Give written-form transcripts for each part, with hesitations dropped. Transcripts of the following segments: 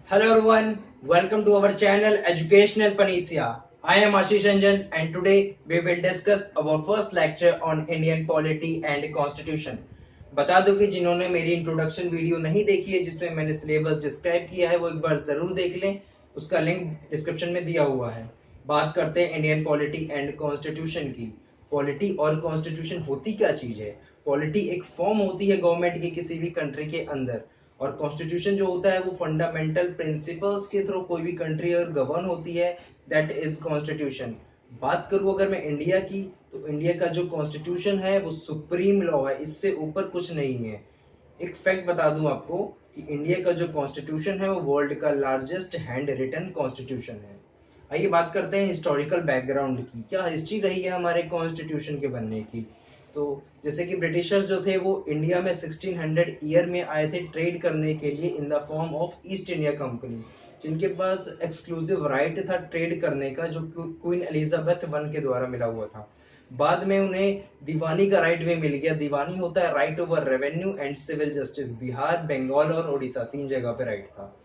Hello everyone, welcome to our channel Educational Panacea. I am Ashish Ranjan and today we will discuss our first lecture on Indian polity and constitution. बता दूं कि जिन्होंने मेरी introduction video नहीं देखी है जिसमें मैंने सिलेबस डिस्क्राइब किया है वो एक बार जरूर देख लें, उसका लिंक डिस्क्रिप्शन में दिया हुआ है। बात करते हैं इंडियन पॉलिटी एंड कॉन्स्टिट्यूशन की। पॉलिटी और कॉन्स्टिट्यूशन होती क्या चीज है? पॉलिटी एक फॉर्म होती है गवर्नमेंट की किसी भी कंट्री के अंदर, और कॉन्स्टिट्यूशन जो होता है वो फंडामेंटल प्रिंसिपल्स के थ्रू कोई भी कंट्री अगर गवर्न होती है, दैट इज कॉन्स्टिट्यूशन। बात करूं अगर मैं इंडिया की, तो इंडिया का जो कॉन्स्टिट्यूशन है वो सुप्रीम लॉ है, इससे ऊपर कुछ नहीं है। एक फैक्ट बता दूं आपको कि इंडिया का जो कॉन्स्टिट्यूशन है वो वर्ल्ड का लार्जेस्ट हैंड रिटन कॉन्स्टिट्यूशन है। आइए बात करते हैं हिस्टोरिकल बैकग्राउंड की, क्या हिस्ट्री रही है हमारे कॉन्स्टिट्यूशन के बनने की। तो जैसे कि ब्रिटिशर्स जो थे वो इंडिया में 1600 ईयर में आए थे ट्रेड करने के लिए in the form of east India company, जिनके पास एक्सक्लूसिव राइट था ट्रेड करने का, जो क्वीन एलिजाबेथ वन के द्वारा मिला हुआ था। बाद में उन्हें दीवानी का राइट भी मिल गया। दीवानी होता है right over revenue and civil justice. Bihar, Bengal और उड़ीसा तीन जगह पे राइट था।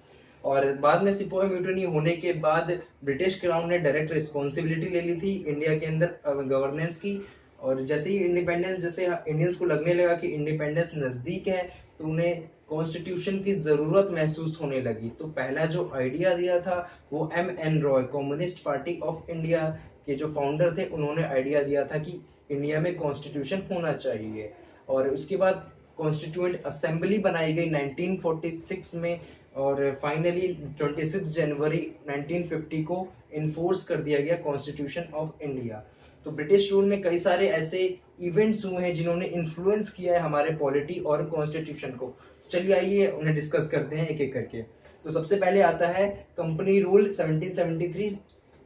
और बाद में सिपोही म्यूटनी होने के बाद ब्रिटिश क्राउन ने डायरेक्ट रिस्पॉन्सिबिलिटी ले ली थी इंडिया के अंदर गवर्नेंस की। और जैसे ही इंडिपेंडेंस, जैसे इंडियंस को लगने लगा कि इंडिपेंडेंस नजदीक है, तो उन्हें कॉन्स्टिट्यूशन की जरूरत महसूस होने लगी। तो पहला जो आइडिया दिया था वो M.N. Roy, communist party of India के जो फाउंडर थे, उन्होंने आइडिया दिया था कि इंडिया में कॉन्स्टिट्यूशन होना चाहिए। और उसके बाद कॉन्स्टिट्यूएंट असेंबली बनाई गई 1946 में, और फाइनली 26 जनवरी 1950 को इन्फोर्स कर दिया गया कॉन्स्टिट्यूशन ऑफ इंडिया। तो ब्रिटिश रूल में कई सारे ऐसे इवेंट्स हुए हैं जिन्होंने इन्फ्लुएंस किया है हमारे पॉलिटी और कॉन्स्टिट्यूशन को। चलिए आइए उन्हें डिस्कस करते हैं एक एक करके। तो सबसे पहले आता है कंपनी रूल 1773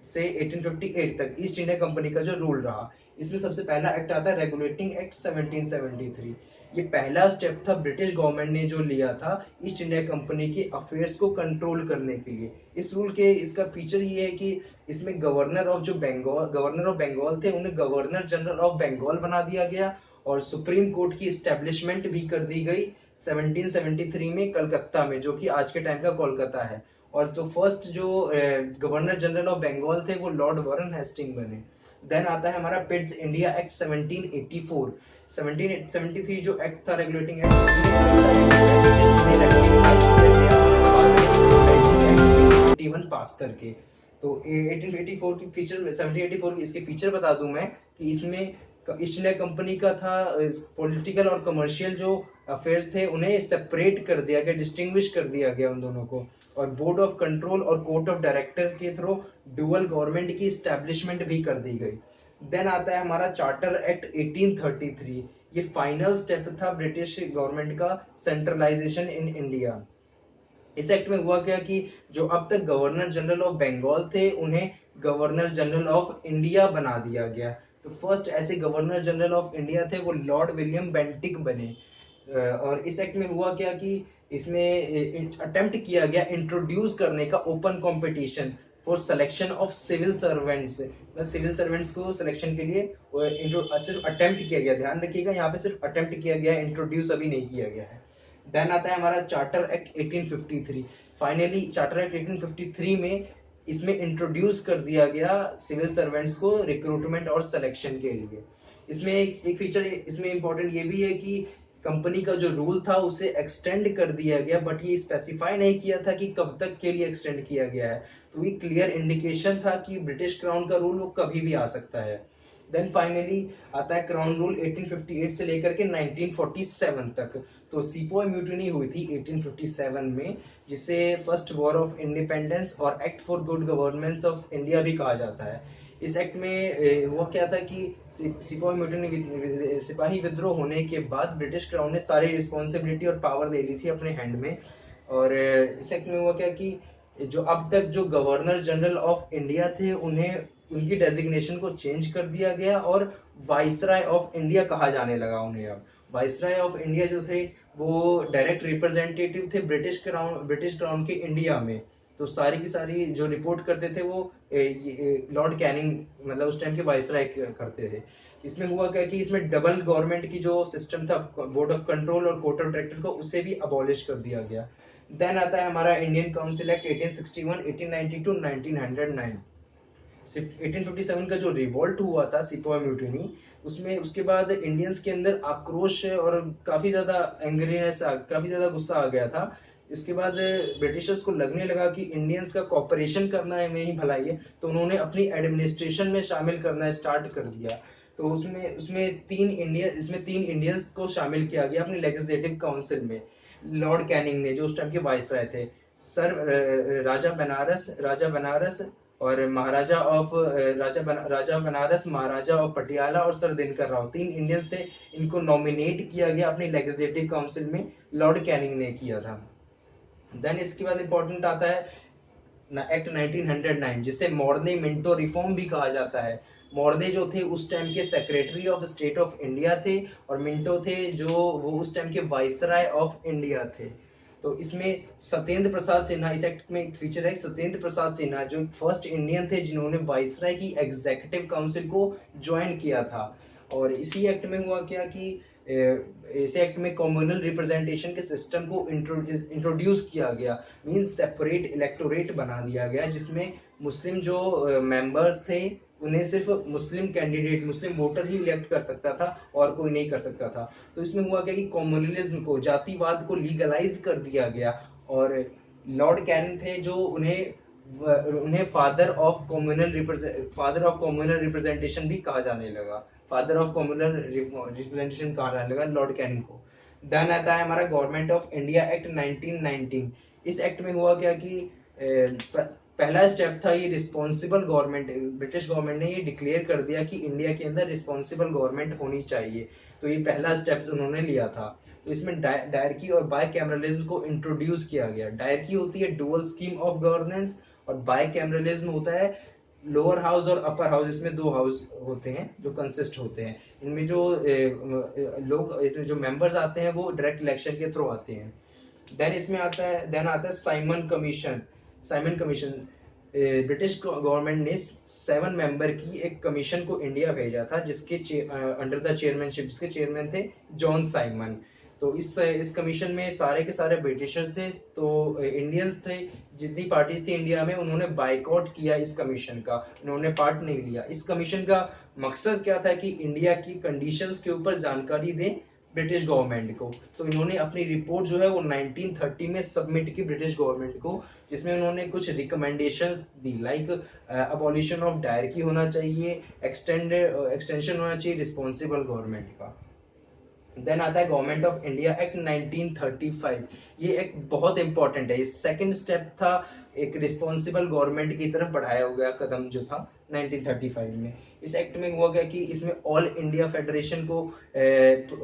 से 1858 तक ईस्ट इंडिया कंपनी का जो रूल रहा। इसमें सबसे पहला एक्ट आता है रेगुलेटिंग एक्ट 1773। ये पहला स्टेप था ब्रिटिश गवर्नमेंट ने जो लिया था ईस्ट इंडिया कंपनी के अफेयर्स को कंट्रोल करने के लिए। इस रूल के इसका फीचर ये है कि इसमें गवर्नर ऑफ बंगाल थे उन्हें गवर्नर जनरल ऑफ बंगाल बना दिया गया, और सुप्रीम कोर्ट की स्टैब्लिशमेंट भी कर दी गई 1773 में कलकत्ता में, जो कि आज के टाइम का कोलकाता है। और तो फर्स्ट जो गवर्नर जनरल ऑफ बंगाल थे वो लॉर्ड वॉरेन हेस्टिंग बने। देन आता है हमारा पिट्स इंडिया एक्ट 1784। 1773 जो एक्ट था रेगुलेटिंग एक्ट, पास करके। तो 1884 की फीचर, 1784 की इसके फीचर बता दूं मैं कि इसमें ईस्ट इंडिया कंपनी का था पॉलिटिकल और कमर्शियल जो अफेयर्स थे उन्हें सेपरेट कर दिया गया, डिस्टिंग्विश कर दिया गया उन दोनों को। और बोर्ड ऑफ कंट्रोल और कोर्ट ऑफ डायरेक्टर के थ्रू डुअल गवर्नमेंट की स्टैब्लिशमेंट भी कर दी गई। देन आता है हमारा चार्टर एक्ट 1833। ये फाइनल स्टेप था ब्रिटिश गवर्नमेंट का सेंट्रलाइजेशन इन इंडिया। इस एक्ट में हुआ क्या कि जो अब तक गवर्नर जनरल ऑफ बंगाल थे उन्हें गवर्नर जनरल ऑफ इंडिया बना दिया गया। तो फर्स्ट ऐसे गवर्नर जनरल ऑफ इंडिया थे वो लॉर्ड विलियम बेंटिक बने। और इस एक्ट में हुआ क्या कि इसमें अटेम्प्ट किया गया इंट्रोड्यूस करने का open competition for selection of civil servants. Civil servants को सिलेक्शन के लिए सिर्फ अटेम्प्ट किया गया, ध्यान रखिएगा यहाँ पे सिर्फ अटेम्प्ट किया गया, इंट्रोड्यूस अभी नहीं किया गया है। देन आता है हमारा charter act 1853। Finally charter act 1853 में इसमें इंट्रोड्यूस कर दिया गया सिविल सर्वेंट्स को रिक्रूटमेंट और सिलेक्शन के लिए। इसमें एक फीचर इसमें इंपॉर्टेंट ये भी है कि कंपनी का जो रूल था उसे एक्सटेंड कर दिया गया, बट ये स्पेसिफाई नहीं किया था कि कब तक के लिए एक्सटेंड किया गया है। तो ये क्लियर इंडिकेशन था कि ब्रिटिश क्राउन का रूल वो कभी भी आ सकता है। देन फाइनली आता है क्राउन रूल 1858 से लेकर के 1947 तक। तो सिपोही म्यूटिनी हुई थी 1857 में, जिसे फर्स्ट वॉर ऑफ इंडिपेंडेंस और act for good governance of India भी कहा जाता है। इस एक्ट में हुआ क्या था कि सिपोही म्यूटिनी, सिपाही विद्रोह होने के बाद ब्रिटिश क्राउन ने सारी रिस्पॉन्सिबिलिटी और पावर ले ली थी अपने हैंड में। और इस एक्ट में हुआ क्या कि जो अब तक जो गवर्नर जनरल ऑफ इंडिया थे उन्हें उनकी डेजिग्नेशन को चेंज कर दिया गया और वाइसराय ऑफ इंडिया कहा जाने लगा उन्हें। अब वाइसराय ऑफ इंडिया जो थे वो डायरेक्ट रिप्रेजेंटेटिव थे ब्रिटिश क्राउन के इंडिया में। तो सारी की सारी जो रिपोर्ट करते थे वो लॉर्ड कैनिंग, मतलब उस टाइम के वाइसराय करते थे। इसमें हुआ क्या कि इसमें डबल गवर्नमेंट की जो सिस्टम था बोर्ड ऑफ कंट्रोल और कोर्ट ऑफ डायरेक्टर को, उसे भी अबॉलिश कर दिया गया। देन आता है हमारा इंडियन काउंसिल एक्ट 1861, 1892, 1909। 1857 का जो रिवॉल्ट हुआ था, सिपोवा म्यूटिनी, उसमें उसके बाद इंडियंस के अंदर आक्रोश और काफी ज्यादा एंग्रीनेस, काफी ज्यादा गुस्सा आ गया था। इसके बाद ब्रिटिशर्स को लगने लगा कि इंडियंस का कॉपरेशन करना है में ही भलाई है, तो उन्होंने अपनी एडमिनिस्ट्रेशन में शामिल करना स्टार्ट कर दिया। तो उसमें उसमें तीन इंडियंस को शामिल किया गया अपनी लेजिस्लेटिव काउंसिल में। लॉर्ड कैनिंग ने, जो उस टाइम के वाइसराय थे, राजा बनारस और राजा बनारस, महाराजा ऑफ पटियाला और सर दिनकर राव, तीन इंडियंस थे। इनको नॉमिनेट किया गया अपनी लेजिस्लेटिव काउंसिल में, लॉर्ड कैनिंग ने किया था। देन इसके बाद इंपॉर्टेंट आता है एक्ट 1909, जिसे मॉर्ले मिंटो रिफॉर्म भी कहा जाता है। मॉर्ले जो थे उस टाइम के secretary of state of India थे, और मिंटो थे जो वो उस टाइम के वाइसराय ऑफ इंडिया थे। तो इसमें सत्येंद्र प्रसाद सिन्हा, इस एक्ट में एक फीचर है, सत्येंद्र प्रसाद सिन्हा जो फर्स्ट इंडियन थे जिन्होंने वाइसराय की एग्जीक्यूटिव काउंसिल को ज्वाइन किया था। और इसी एक्ट में हुआ क्या कि इस एक्ट में कम्युनल रिप्रेजेंटेशन के सिस्टम को इंट्रोड्यूस किया गया, मींस सेपरेट इलेक्टोरेट बना दिया गया, जिसमें मुस्लिम जो मेंबर्स थे उन्हें सिर्फ मुस्लिम कैंडिडेट, मुस्लिम वोटर ही इलेक्ट कर सकता था और कोई नहीं कर सकता था। तो इसमें हुआ क्या कि कम्युनलिज्म को, जातिवाद को लीगलाइज कर दिया गया। और लॉर्ड कैनिंग थे जो उन्हें फादर ऑफ कम्युनल रिप्रेजेंटेशन भी कहा जाने लगा, फादर ऑफ कम्युनल रिप्रेजेंटेशन कहा जाने लगा लॉर्ड कैनिंग को। देन आता है हमारा गवर्नमेंट ऑफ इंडिया एक्ट 1919। इस एक्ट में हुआ क्या कि पहला स्टेप था ये रिस्पॉन्सिबल गवर्नमेंट, ब्रिटिश गवर्नमेंट ने ये डिक्लेयर कर दिया कि इंडिया के अंदर रिस्पॉन्सिबल गवर्नमेंट होनी चाहिए। तो ये पहला स्टेप उन्होंने लिया था। तो इसमें डायरकी और बाय कैमरलिज्म को इंट्रोड्यूस किया गया। डायरकी होती है डुअल स्कीम ऑफ गवर्नेंस, और बाय कैमरलिज्म होता है लोअर हाउस और अपर हाउस, इसमें दो हाउस होते हैं जो कंसिस्ट होते हैं। इनमें जो लोग, इसमें जो मेंबर्स आते हैं वो डायरेक्ट इलेक्शन के थ्रू आते हैं। देन आता है Simon commission. Simon commission, British government ने 7 मेंबर की एक कमीशन को इंडिया भेजा था, जिसके अंडर द चेयरमैनशिप, जिसके चेयरमैन थे जॉन साइमन। तो इस कमीशन में सारे के सारे ब्रिटिशर्स थे, तो इंडियंस थे। जितनी पार्टीज थी इंडिया में, उन्होंने बाइकआउट किया इस कमीशन का, उन्होंने पार्ट नहीं लिया। इस कमीशन का मकसद क्या था कि इंडिया की कंडीशंस के ऊपर जानकारी दें ब्रिटिश गवर्नमेंट को। तो इन्होंने अपनी रिपोर्ट जो है वो 1930 में सबमिट की ब्रिटिश गवर्नमेंट को, जिसमें उन्होंने कुछ recommendations the, like abolition of dyarchy होना चाहिए, एक्सटेंशन होना चाहिए रिस्पॉन्सिबल गवर्नमेंट का। देन आता है गवर्नमेंट ऑफ इंडिया एक्ट 1935। ये एक बहुत इंपॉर्टेंट है, ये सेकंड स्टेप था एक रिस्पॉन्सिबल गवर्नमेंट की तरफ बढ़ाया गया कदम जो था 1935 में। इस एक्ट में हुआ गया कि इसमें ऑल इंडिया फेडरेशन को,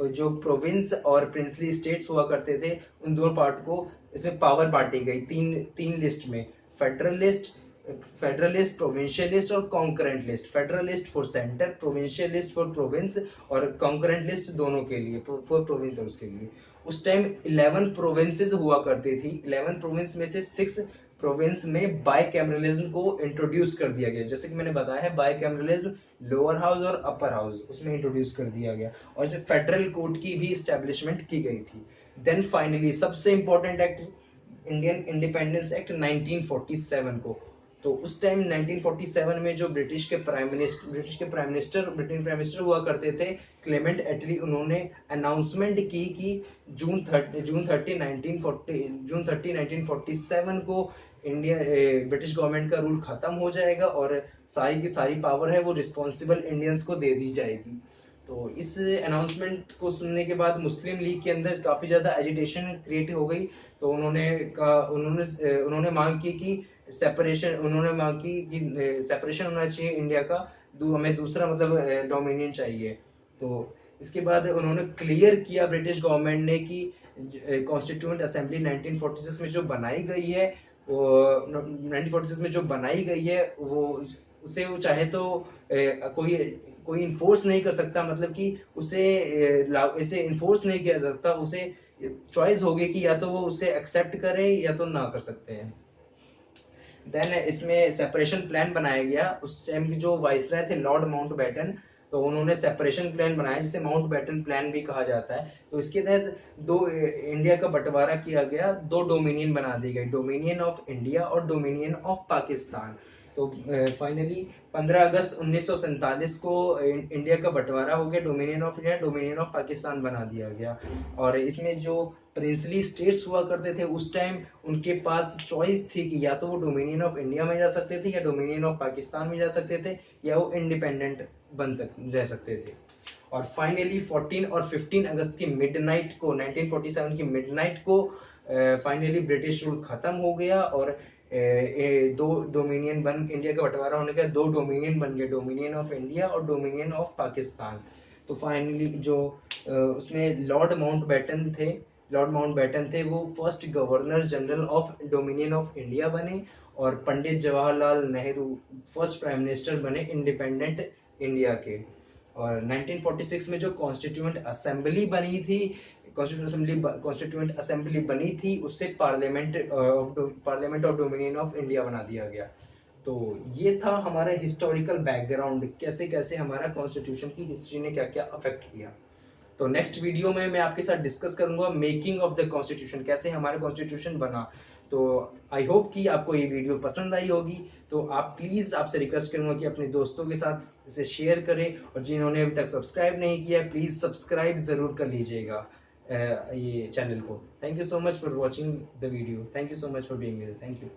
जो प्रोविंस और प्रिंसली स्टेट्स हुआ करते थे, उन दोनों पार्ट को इसमें पावर बांटी गई तीन तीन लिस्ट में, फेडरलिस्ट फेडरलिस्ट, प्रोविंशियलिस्ट और concurrent list. Federalist for centre, provincialist for province, और कॉन्करेंट लिस्ट दोनों के लिए, फॉर प्रोविंस और उसके लिए। उस टाइम 11 प्रोविंसेस हुआ करती थी। 11 प्रोविंस में से 6 प्रोविंस में बाय कैमरलिज्म को इंट्रोड्यूस कर दिया गया। जैसे कि मैंने बताया है, बाय कैमरलिज्म लोअर हाउस और अपर हाउस, उसमें इंट्रोड्यूस कर दिया गया, और इसे फेडरल कोर्ट की भी स्टैब्लिशमेंट की गई थी। देन फाइनली सबसे important act, Indian independence act 1947 को। तो उस टाइम 1947 में जो ब्रिटिश के प्राइम मिनिस्टर हुआ करते थे, क्लेमेंट एटली, उन्होंने अनाउंसमेंट की कि जून 30 1947 को इंडिया ब्रिटिश गवर्नमेंट का रूल खत्म हो जाएगा, और सारी की सारी पावर है वो रिस्पॉन्सिबल इंडियंस को दे दी जाएगी। तो इस अनाउंसमेंट को सुनने के बाद मुस्लिम लीग के अंदर काफी ज्यादा एजिटेशन क्रिएट हो गई। तो उन्होंने मांग की कि सेपरेशन होना चाहिए इंडिया का, हमें दूसरा मतलब डोमिनियन चाहिए। तो इसके बाद उन्होंने क्लियर किया ब्रिटिश गवर्नमेंट ने कि कॉन्स्टिट्यूएंट असेंबली 1946 में जो बनाई गई है, वो 1946 में जो बनाई गई है, वो उसे वो चाहे तो कोई कोई इन्फोर्स नहीं कर सकता, मतलब कि इसे इन्फोर्स नहीं किया जा सकता। उसे चॉइस होगी कि या तो वो उसे एक्सेप्ट करे या तो ना कर सकते हैं। देन इसमें सेपरेशन प्लान बनाया गया। उस टाइम की जो वाइसराय थे लॉर्ड माउंटबेटन, तो उन्होंने सेपरेशन प्लान बनाया जिसे माउंटबेटन प्लान भी कहा जाता है। तो इसके तहत दो इंडिया का बंटवारा किया गया, दो डोमिनियन बना दी गई, डोमिनियन ऑफ इंडिया और डोमिनियन ऑफ पाकिस्तान। तो फाइनली 15 अगस्त 1947 को इंडिया का बंटवारा हो गया, dominion of India dominion of Pakistan बना दिया गया। और इसमें जो प्रिंसली स्टेट्स हुआ करते थे उस टाइम, उनके पास चॉइस थी कि या तो वो डोमिनियन ऑफ इंडिया में जा सकते थे या डोमिनियन ऑफ पाकिस्तान में जा सकते थे, या वो इंडिपेंडेंट रह सकते थे। और फाइनली 14 और 15 अगस्त की मिडनाइट को, 1947 की मिडनाइट को फाइनली ब्रिटिश रूल खत्म हो गया और दो डोमिनियन बन, इंडिया का बंटवारा होने का दो डोमिनियन बन गए, डोमिनियन ऑफ इंडिया और डोमिनियन ऑफ पाकिस्तान। तो फाइनली जो उसमें लॉर्ड माउंटबेटन थे वो first governor general of dominion of India बने, और Pandit Jawaharlal Nehru first prime minister बने इंडिपेंडेंट इंडिया के। और 1946 में जो कॉन्स्टिट्यूएंट असेंबली बनी थी उससे parliament of dominion of India बना दिया गया। तो ये था हमारा हिस्टोरिकल बैकग्राउंड, कैसे कैसे हमारा कॉन्स्टिट्यूशन की हिस्ट्री ने क्या क्या अफेक्ट किया। तो नेक्स्ट वीडियो में मैं आपके साथ डिस्कस करूंगा मेकिंग ऑफ द कॉन्स्टिट्यूशन, कैसे हमारा कॉन्स्टिट्यूशन बना। तो आई होप कि आपको ये वीडियो पसंद आई होगी। तो आप प्लीज, आपसे रिक्वेस्ट करूंगा कि अपने दोस्तों के साथ इसे शेयर करें, और जिन्होंने अभी तक सब्सक्राइब नहीं किया प्लीज सब्सक्राइब जरूर कर लीजिएगा ये चैनल को। Thank you so much for watching the video, thank you so much for being here, thank you.